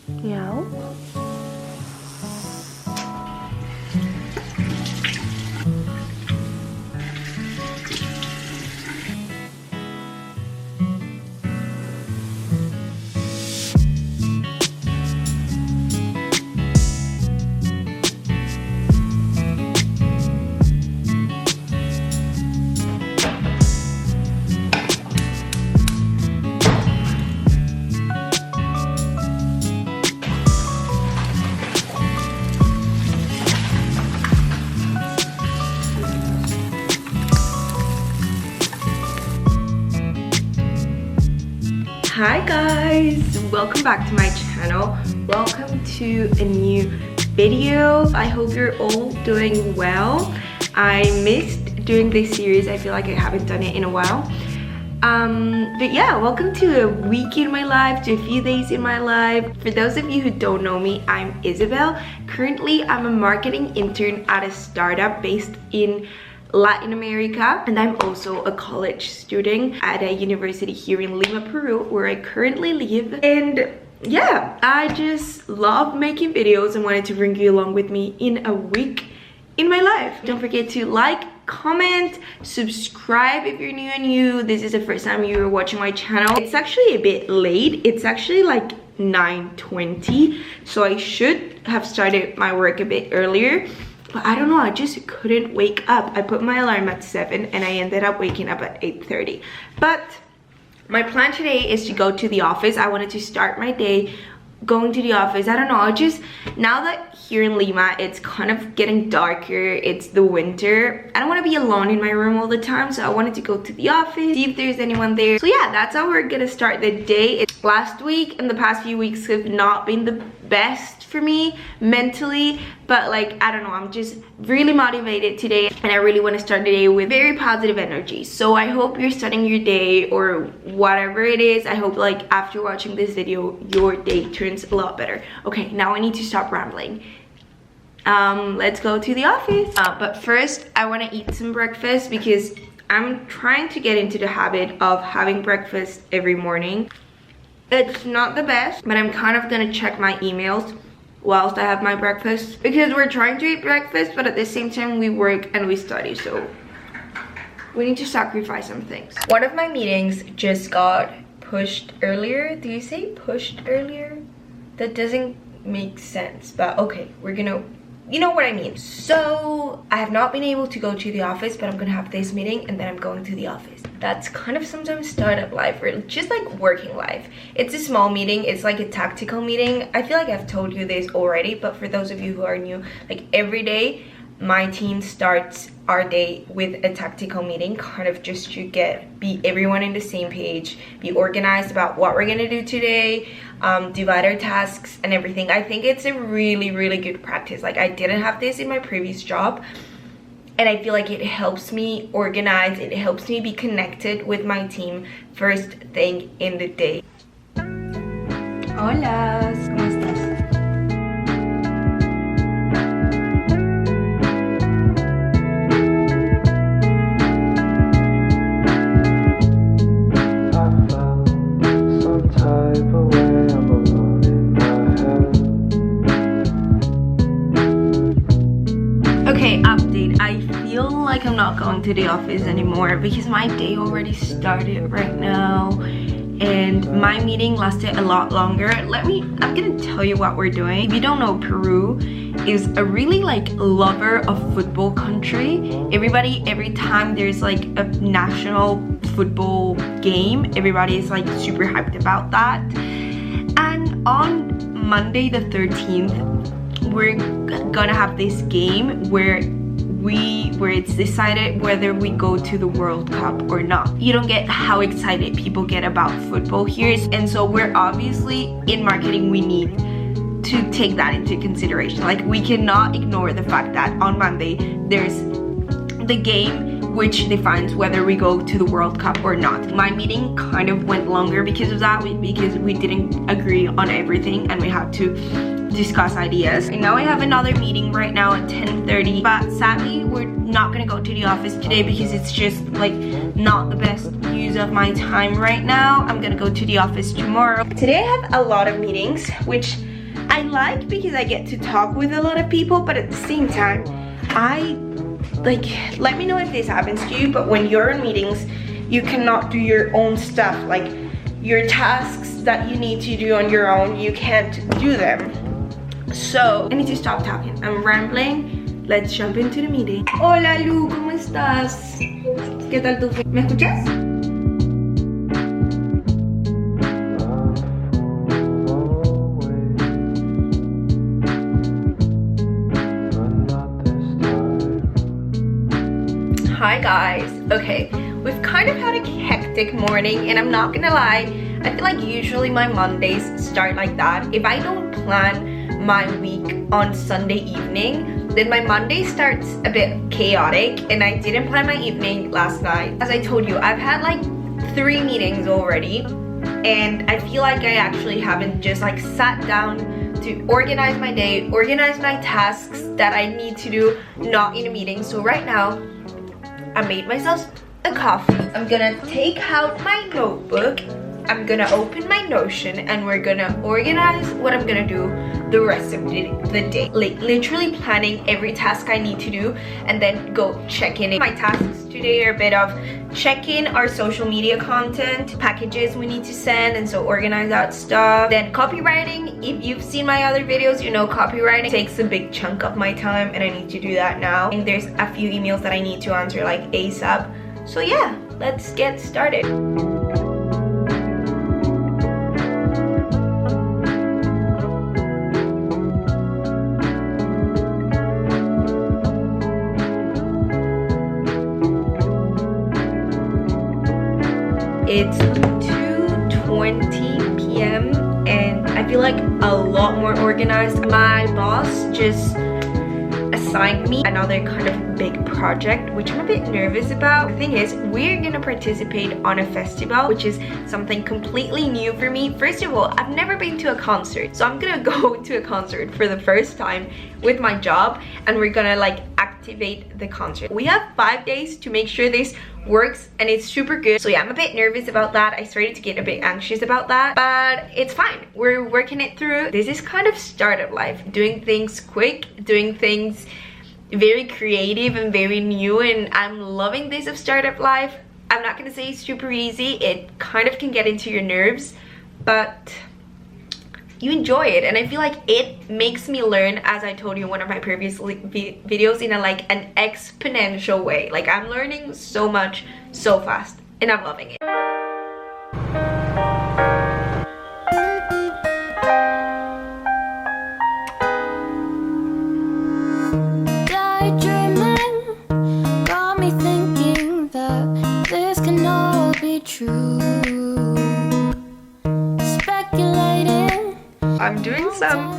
Meow. Hi guys, welcome back to my channel. Welcome to a new video. I hope you're all doing well. I missed doing this series. I feel like I haven't done it in a while. But yeah, welcome to a week in my life, to a few days in my life. For those of you who don't know me, I'm Isabel. Currently, I'm a marketing intern at a startup based in Latin America, and I'm also a college student at a university here in Lima, Peru, where I currently live. And yeah, I just love making videos and wanted to bring you along with me in a week in my life. Don't forget to like, comment, subscribe if you're new. This is the first time you're watching my channel. It's actually a bit late. It's actually like 9:20, so I should have started my work a bit earlier. But I don't know, I just couldn't wake up. I put my alarm at 7 and I ended up waking up at 8:30. But my plan today is to go to the office. I wanted to start my day going to the office. I don't know, now that here in Lima, it's kind of getting darker. It's the winter. I don't want to be alone in my room all the time, so I wanted to go to the office, see if there's anyone there. So yeah, that's how we're gonna start the day. Last week and the past few weeks have not been the best for me mentally, but like, I don't know, I'm just really motivated today and I really want to start the day with very positive energy. So I hope you're starting your day or whatever it is. I hope like after watching this video, your day turns a lot better. Okay, now I need to stop rambling. Let's go to the office. But first, I want to eat some breakfast because I'm trying to get into the habit of having breakfast every morning. It's not the best, but I'm kind of gonna check my emails whilst I have my breakfast because we're trying to eat breakfast, but at the same time we work and we study, so we need to sacrifice some things. One of my meetings just got pushed earlier. Do you say pushed earlier? That doesn't make sense, but okay, we're gonna, you know what I mean. So I have not been able to go to the office, but I'm gonna have this meeting and then I'm going to the office. That's kind of sometimes startup life or just like working life. It's a small meeting. It's like a tactical meeting. I feel like I've told you this already, but for those of you who are new, like every day my team starts our day with a tactical meeting, kind of just to be everyone in the same page, be organized about what we're gonna do today, divide our tasks and everything. I think it's a really good practice. Like, I didn't have this in my previous job, and I feel like it helps me organize, it helps me be connected with my team first thing in the day. Hola, ¿cómo estás? Okay, update. I feel like I'm not going to the office anymore because my day already started right now and my meeting lasted a lot longer. I'm gonna tell you what we're doing. If you don't know, Peru is a really like lover of football country. Every time there's like a national football game, everybody is like super hyped about that. And on Monday the 13th, we're gonna have this game where it's decided whether we go to the World Cup or not. You don't get how excited people get about football here, and so we're obviously in marketing, we need to take that into consideration. Like, we cannot ignore the fact that on Monday there's the game which defines whether we go to the World Cup or not. My meeting kind of went longer because of that, because we didn't agree on everything and we had to discuss ideas. And now I have another meeting right now at 10:30, but sadly we're not gonna go to the office today because it's just like not the best use of my time right now. I'm gonna go to the office tomorrow. Today I have a lot of meetings, which I like because I get to talk with a lot of people, but at the same time, let me know if this happens to you, but when you're in meetings, you cannot do your own stuff. Like your tasks that you need to do on your own, you can't do them. So I need to stop talking. I'm rambling. Let's jump into the meeting. Hola Lu, ¿cómo estás? ¿Qué tal tu fin? ¿Me escuchas? Hi guys. Okay, we've kind of had a hectic morning, and I'm not gonna lie, I feel like usually my Mondays start like that. If I don't plan my week on Sunday evening, then my Monday starts a bit chaotic, and I didn't plan my evening last night. As I told you, I've had like 3 meetings already, and I feel like I actually haven't just like sat down to organize my day, organize my tasks that I need to do, not in a meeting. So right now, I made myself a coffee. I'm gonna take out my notebook, I'm gonna open my Notion, and we're gonna organize what I'm gonna do the rest of the day. Like literally planning every task I need to do, and then go check in. My tasks today are a bit of check in our social media content, packages we need to send, and so organize that stuff. Then copywriting. If you've seen my other videos, you know copywriting takes a big chunk of my time, and I need to do that now. And there's a few emails that I need to answer like ASAP. So yeah, let's get started. It's 2:20 p.m. and I feel like a lot more organized. My boss just assigned me another kind of big project, which I'm a bit nervous about. The thing is, we're gonna participate on a festival, which is something completely new for me. First of all, I've never been to a concert, so I'm gonna go to a concert for the first time with my job, and we're gonna like activate the concert. We have 5 days to make sure this works, and it's super good. So yeah, I'm a bit nervous about that. I started to get a bit anxious about that, but it's fine. We're working it through. This is kind of startup life, doing things quick, doing things very creative and very new, and I'm loving this of startup life. I'm not gonna say it's super easy. It kind of can get into your nerves, but you enjoy it, and I feel like it makes me learn, as I told you in one of my previous videos, in an exponential way. Like I'm learning so much so fast, and I'm loving it. Daydreaming got me thinking that this can all be true. I'm doing some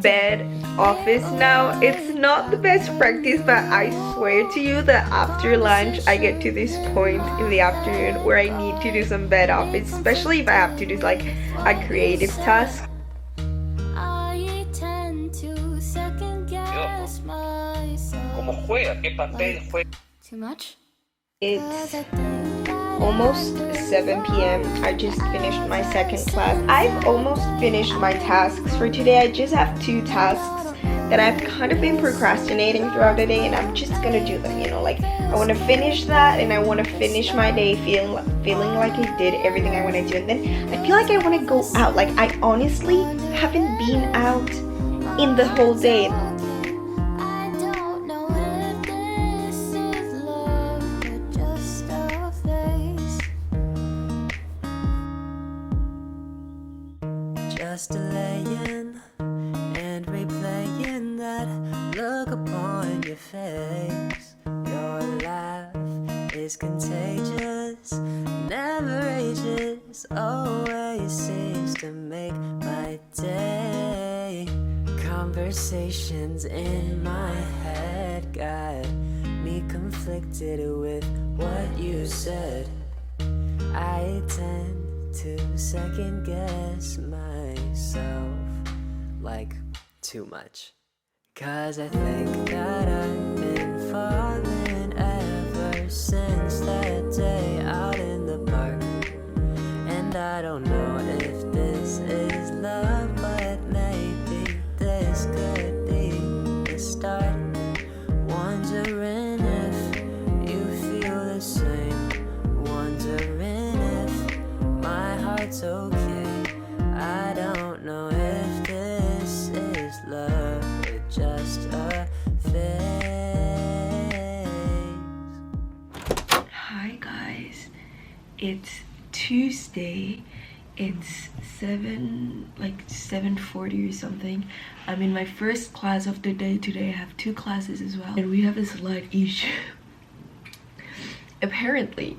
bed office now. It's not the best practice, but I swear to you that after lunch I get to this point in the afternoon where I need to do some bed office, especially if I have to do like a creative task. I tend to second guess myself. ¿Cómo juega? ¿Qué papel juega? Too much? It's almost 7 p.m. I just finished my second class. I've almost finished my tasks for today. I just have 2 tasks that I've kind of been procrastinating throughout the day, and I'm just gonna do them, you know, like I want to finish that, and I want to finish my day feeling like I did everything I want to do. And then I feel like I want to go out. Like I honestly haven't been out in the whole day. Just delaying and replaying that look upon your face. Your laugh is contagious, never ages, always seems to make my day. Conversations in my head got me conflicted with what you said. I tend to second guess myself like too much, 'cause I think that I've been falling ever since that day out in the park. And I don't know if this is love, but maybe It's Tuesday. It's 7:40 or something. I'm in my first class of the day today. I have 2 classes as well, and we have a slight issue. Apparently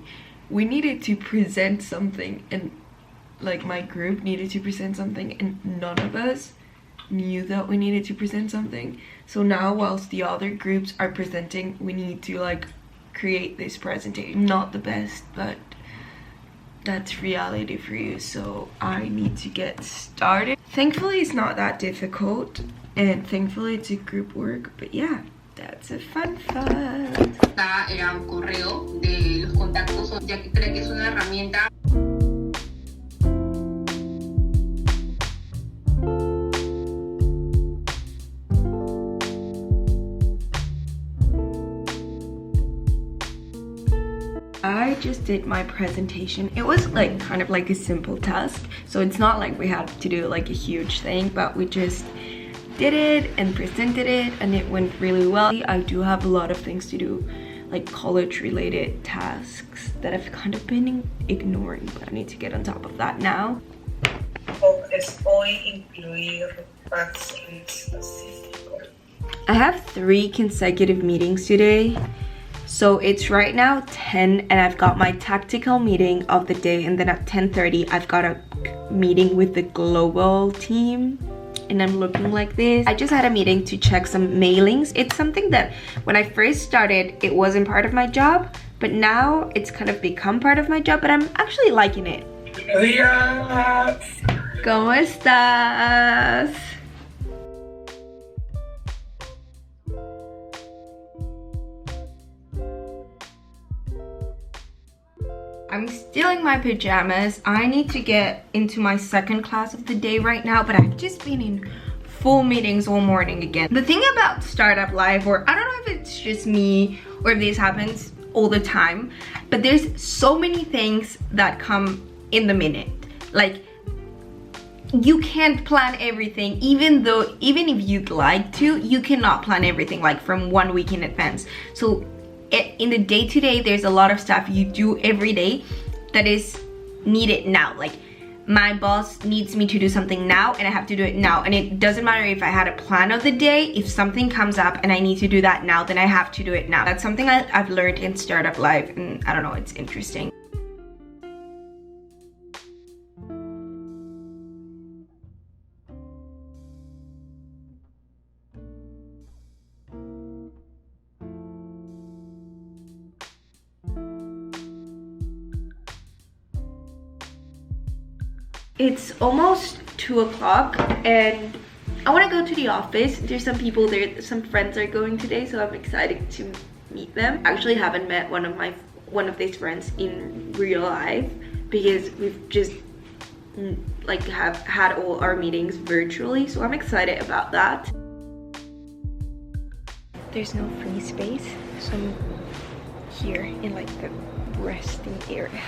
we needed to present something, and like my group needed to present something, and none of us knew that we needed to present something. So now whilst the other groups are presenting, we need to like create this presentation. Not the best, but that's reality for you, so I need to get started. Thankfully it's not that difficult, and thankfully it's a group work, but yeah, that's a fun fact. Acá era un correo de los contactos, ya que creo que es una herramienta. I just did my presentation. It was like kind of like a simple task, so it's not like we had to do like a huge thing, but we just did it and presented it, and it went really well. I do have a lot of things to do, like college related tasks that I've kind of been ignoring, but I need to get on top of that now. I have 3 consecutive meetings today. So it's right now 10, and I've got my tactical meeting of the day, and then at 10:30 I've got a meeting with the global team, and I'm looking like this. I just had a meeting to check some mailings. It's something that when I first started, it wasn't part of my job, but now it's kind of become part of my job, but I'm actually liking it. ¿Cómo estás? I'm still in my pajamas. I need to get into my second class of the day right now, but I've just been in full meetings all morning again. The thing about startup life, or I don't know if it's just me or if this happens all the time, but there's so many things that come in the minute. Like, you can't plan everything, even if you'd like to, you cannot plan everything like from 1 week in advance. So in the day-to-day, there's a lot of stuff you do every day that is needed now. Like, my boss needs me to do something now, and I have to do it now, and it doesn't matter if I had a plan of the day. If something comes up and I need to do that now, then I have to do it now. That's something I've learned in startup life, and I don't know, it's interesting. It's almost 2 o'clock, and I want to go to the office. There's some people there, some friends are going today, so I'm excited to meet them. I actually haven't met one of these friends in real life, because we've just like have had all our meetings virtually, so I'm excited about that. There's no free space, so I'm here in like the resting area.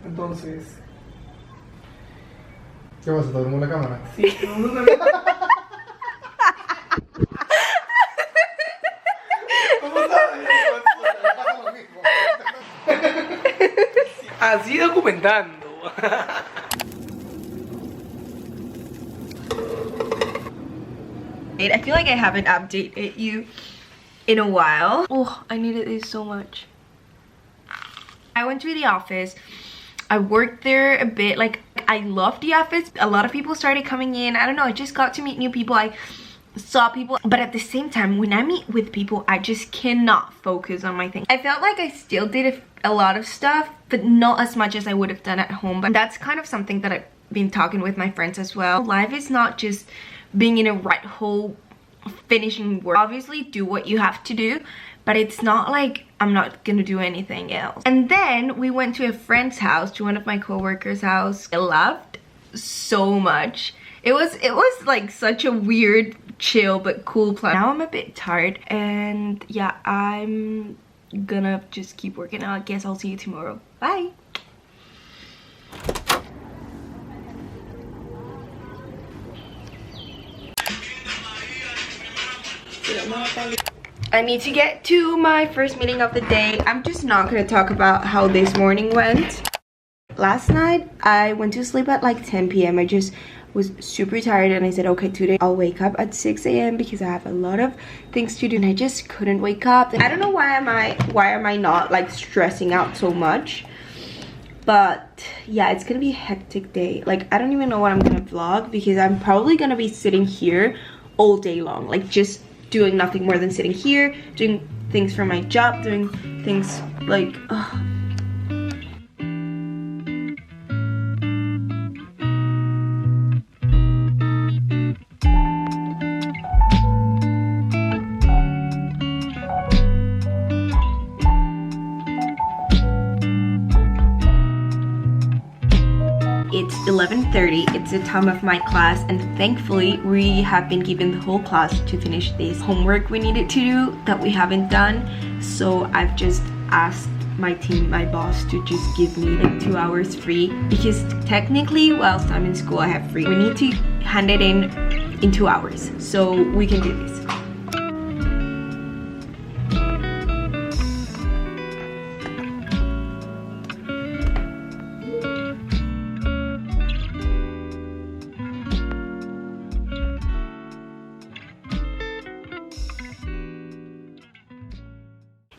Entonces, ¿qué pasa? ¿Te durmió la cámara? Sí, ¿cómo sabes? Pasa lo mismo. Así documentando. I feel like I haven't updated you in a while. Oh, I needed this so much. I went to the office. I worked there a bit. Like, I love the office. A lot of people started coming in. I don't know, I just got to meet new people. I saw people, but at the same time, when I meet with people, I just cannot focus on my thing. I felt like I still did a lot of stuff, but not as much as I would have done at home. But that's kind of something that I've been talking with my friends as well. Life is not just being in a rat hole finishing work. Obviously do what you have to do, but it's not like I'm not gonna do anything else. And then we went to a friend's house, to one of my co-workers' house. I laughed so much. It was like such a weird chill but cool plan. Now I'm a bit tired, and yeah, I'm gonna just keep working out. I guess I'll see you tomorrow. Bye. I need to get to my first meeting of the day. I'm just not gonna talk about how this morning went. Last night I went to sleep at like 10 p.m. I just was super tired, and I said, okay, today I'll wake up at 6 a.m. because I have a lot of things to do, and I just couldn't wake up. I don't know why am I not like stressing out so much, but yeah, it's gonna be a hectic day. Like, I don't even know what I'm gonna vlog, because I'm probably gonna be sitting here all day long, like just doing nothing more than sitting here, doing things for my job, doing things like It's 11:30, it's the time of my class, and thankfully we have been given the whole class to finish this homework we needed to do that we haven't done. So I've just asked my team, my boss, to just give me like 2 hours free, because technically whilst I'm in school I have free. We need to hand it in 2 hours, so we can do this.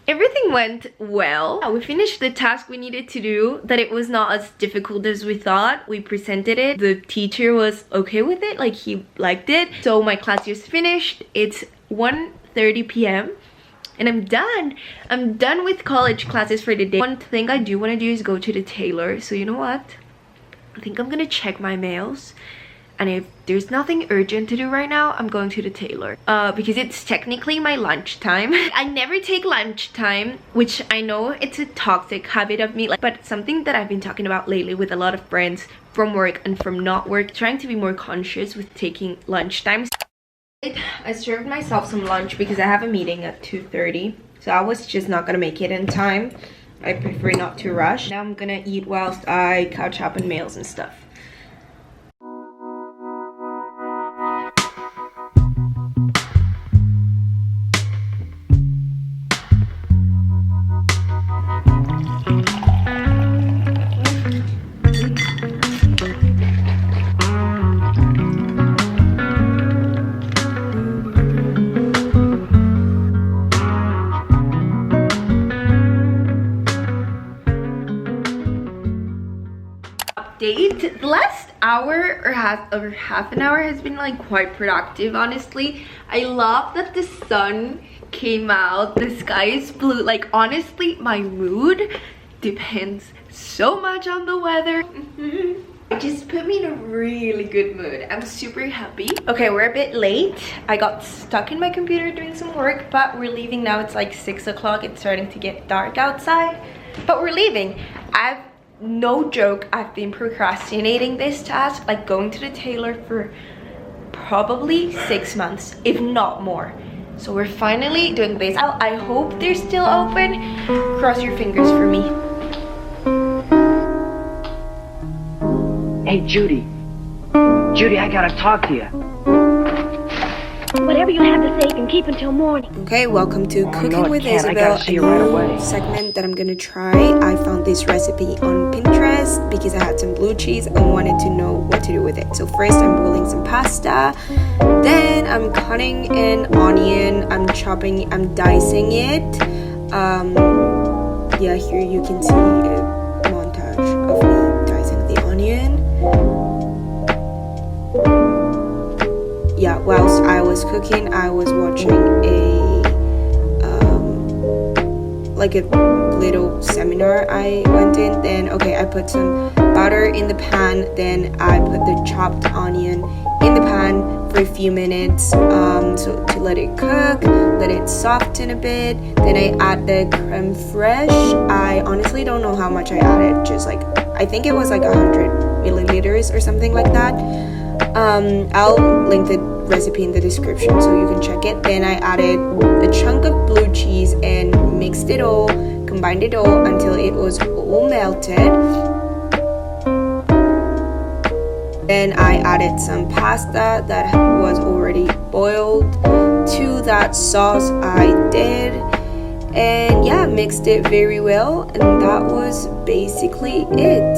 Everything went well. We finished the task we needed to do, that it was not as difficult as we thought. We presented it. The teacher was okay with it, like he liked it. So my class just finished. It's 1:30 p.m. and I'm done. I'm done with college classes for the day. One thing I do want to do is go to the tailor. So you know what? I think I'm gonna check my mails. And if there's nothing urgent to do right now, I'm going to the tailor. Because it's technically my lunchtime. I never take lunchtime, which I know it's a toxic habit of me. But it's something that I've been talking about lately with a lot of friends from work and from not work. Trying to be more conscious with taking lunchtimes. I served myself some lunch because I have a meeting at 2:30. So I was just not gonna make it in time. I prefer not to rush. Now I'm gonna eat whilst I catch up on mails and stuff. The last hour or half an hour has been like quite productive, honestly. I love that the sun came out, the sky is blue. Like, honestly, my mood depends so much on the weather. It just put me in a really good mood. I'm super happy. Okay, we're a bit late. I got stuck in my computer doing some work, but we're leaving now. It's like 6 o'clock. It's starting to get dark outside, but we're leaving. No joke, I've been procrastinating this task, like going to the tailor, for probably 6 months, if not more. So we're finally doing this. I hope they're still open. Cross your fingers for me. Hey, Judy. Judy, I gotta talk to you. Whatever you have to say, you can keep until morning. Okay, welcome to Cooking with Isabel, right away. Segment that I'm gonna try. I found this recipe on Pinterest because I had some blue cheese and wanted to know what to do with it. So first I'm boiling some pasta, then I'm cutting an onion, I'm dicing it. Yeah, here you can see a montage of me dicing the onion. Yeah, whilst I was cooking, I was watching like a little seminar I went in. Then I put some butter in the pan, then I put the chopped onion in the pan for a few minutes, so to let it cook, let it soften a bit. Then I add the creme fraiche. I honestly don't know how much I added, just like I think it was like 100 milliliters or something like that. I'll link the recipe in the description so you can check it. Then I added a chunk of blue cheese and mixed it all, combined it all until it was all melted. Then I added some pasta that was already boiled to that sauce I did, and yeah, mixed it very well, and that was basically it.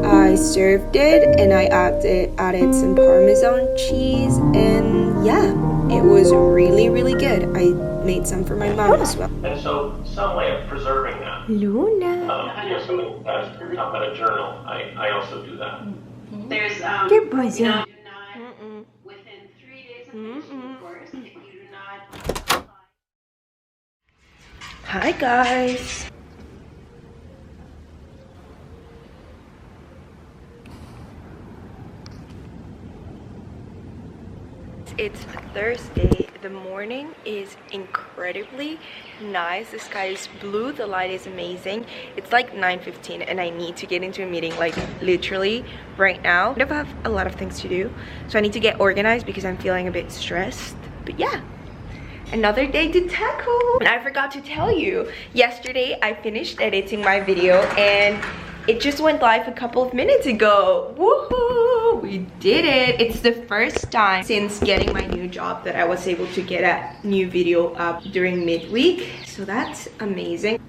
I served it and I added some Parmesan cheese, and yeah, it was really good. I made some for my mom as well. And so some way of preserving that. Luna. Something that's talk about a journal. I also do that. There's Good boy, you know, do not within 3 days of finishing the course, if you do not. Hi guys. It's Thursday. The morning is incredibly nice. The sky is blue, the light is amazing. It's like 9:15 and I need to get into a meeting like literally right now. I have a lot of things to do, so I need to get organized because I'm feeling a bit stressed. But yeah, another day to tackle. And I forgot to tell you, yesterday I finished editing my video and it just went live a couple of minutes ago. Woohoo! We did it. It's the first time since getting my new job that I was able to get a new video up during midweek. So that's amazing.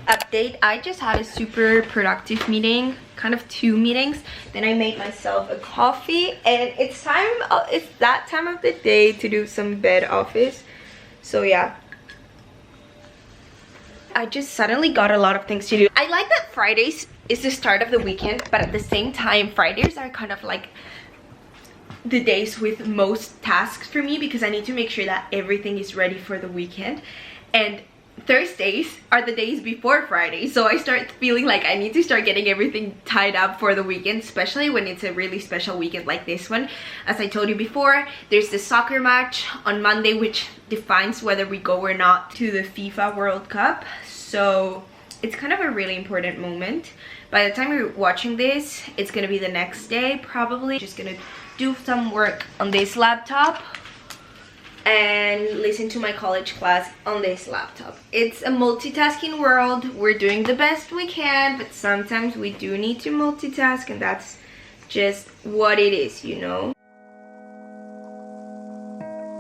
Update, I just had a super productive meeting, kind of 2 meetings. Then I made myself a coffee and it's that time of the day to do some bed office. So yeah, I just suddenly got a lot of things to do. I like that Fridays is the start of the weekend, but at the same time, Fridays are kind of like the days with most tasks for me because I need to make sure that everything is ready for the weekend. And Thursdays are the days before Friday, so I start feeling like I need to start getting everything tied up for the weekend, especially when it's a really special weekend like this one. As I told you before, there's the soccer match on Monday which defines whether we go or not to the FIFA World Cup, so it's kind of a really important moment. By the time you're watching this, it's gonna be the next day probably. Just gonna do some work on this laptop and listen to my college class on this laptop. It's a multitasking world. We're doing the best we can, but sometimes we do need to multitask, and that's just what it is, you know?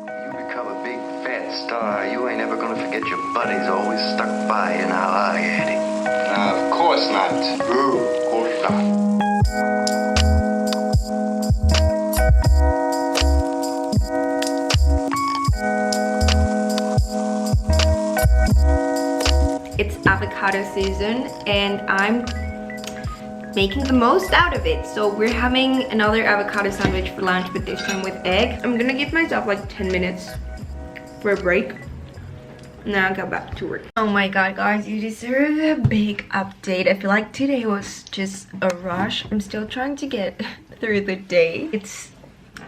You become a big fat star, you ain't ever gonna forget your buddies always stuck by you now, are you, Eddie? Nah, of course not. Ooh, of course not. It's avocado season and I'm making the most out of it. So we're having another avocado sandwich for lunch, but this time with egg. I'm gonna give myself like 10 minutes for a break. Now I'll go back to work. Oh my god, guys, you deserve a big update. I feel like today was just a rush. I'm still trying to get through the day. It's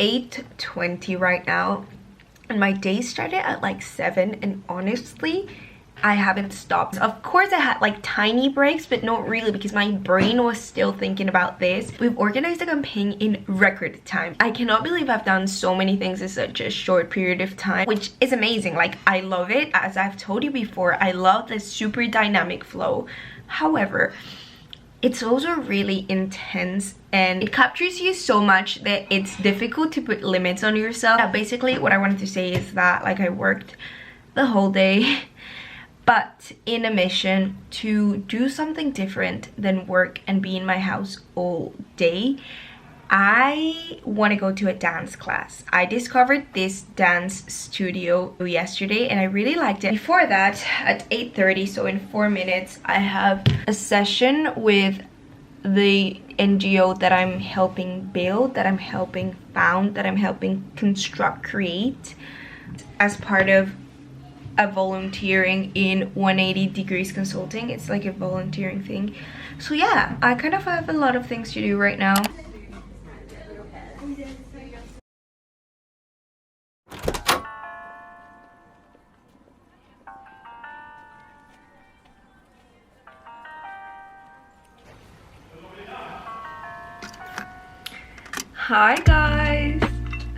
8:20 right now and my day started at like 7, and honestly I haven't stopped. Of course I had like tiny breaks, but not really because my brain was still thinking about this. We've organized a campaign in record time. I cannot believe I've done so many things in such a short period of time, which is amazing. Like, I love it. As I've told you before, I love the super dynamic flow. However, it's also really intense and it captures you so much that it's difficult to put limits on yourself. Basically what I wanted to say is that like I worked the whole day but in a mission to do something different than work and be in my house all day. I want to go to a dance class. I discovered this dance studio yesterday and I really liked it. Before that, at 8:30, so in 4 minutes, I have a session with the NGO that I'm helping build, that I'm helping found, that I'm helping construct, create as part of a volunteering in 180 Degrees Consulting. It's like a volunteering thing. So yeah, I kind of have a lot of things to do right now. Hi guys,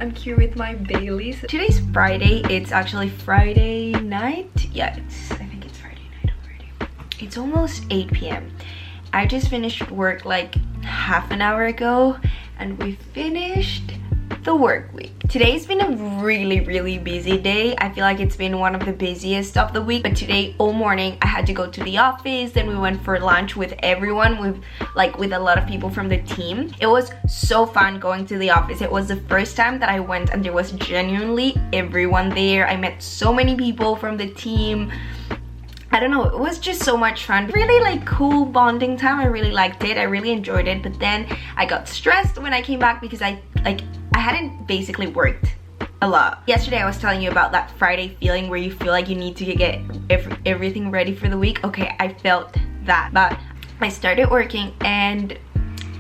I'm here with my Baileys. Today's Friday. It's actually Friday night. Yeah, I think it's Friday night already. It's almost 8 p.m. I just finished work like half an hour ago and we finished the work week. Today's been a really busy day. I feel like it's been one of the busiest of the week, but today all morning I had to go to the office, then we went for lunch with everyone, with a lot of people from the team. It was so fun going to the office. It was the first time that I went and there was genuinely everyone there. I met so many people from the team. I don't know, it was just so much fun. Really like cool bonding time. I really liked it. I really enjoyed it, but then I got stressed when I came back because I hadn't basically worked a lot. Yesterday I was telling you about that Friday feeling where you feel like you need to get everything ready for the week. Okay, I felt that, but I started working and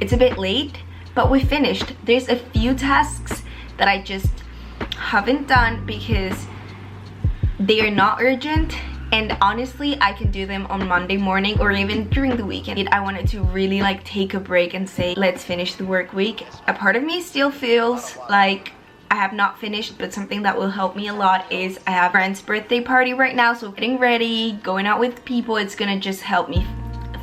it's a bit late, but we finished. There's a few tasks that I just haven't done because they are not urgent, and honestly I can do them on Monday morning or even during the weekend. I wanted to really like take a break and say let's finish the work week. A part of me still feels like I have not finished, but something that will help me a lot is I have a friend's birthday party right now, so getting ready, going out with people, it's gonna just help me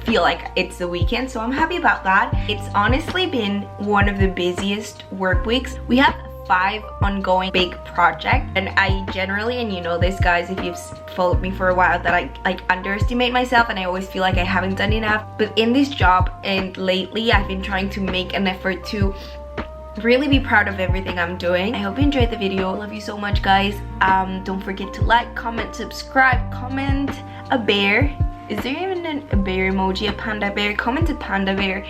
feel like it's the weekend, so I'm happy about that. It's honestly been one of the busiest work weeks. We have 5 ongoing big projects, and I generally, and you know this guys if you've followed me for a while, that I like underestimate myself and I always feel like I haven't done enough. But in this job and lately I've been trying to make an effort to really be proud of everything I'm doing. I hope you enjoyed the video. Love you so much guys. Don't forget to like, comment, subscribe, comment a bear. Is there even a bear emoji? A panda bear? Comment a panda bear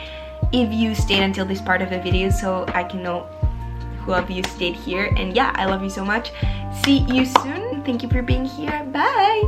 if you stayed until this part of the video so I can know who of you stayed here. And yeah, I love you so much. See you soon. Thank you for being here. Bye.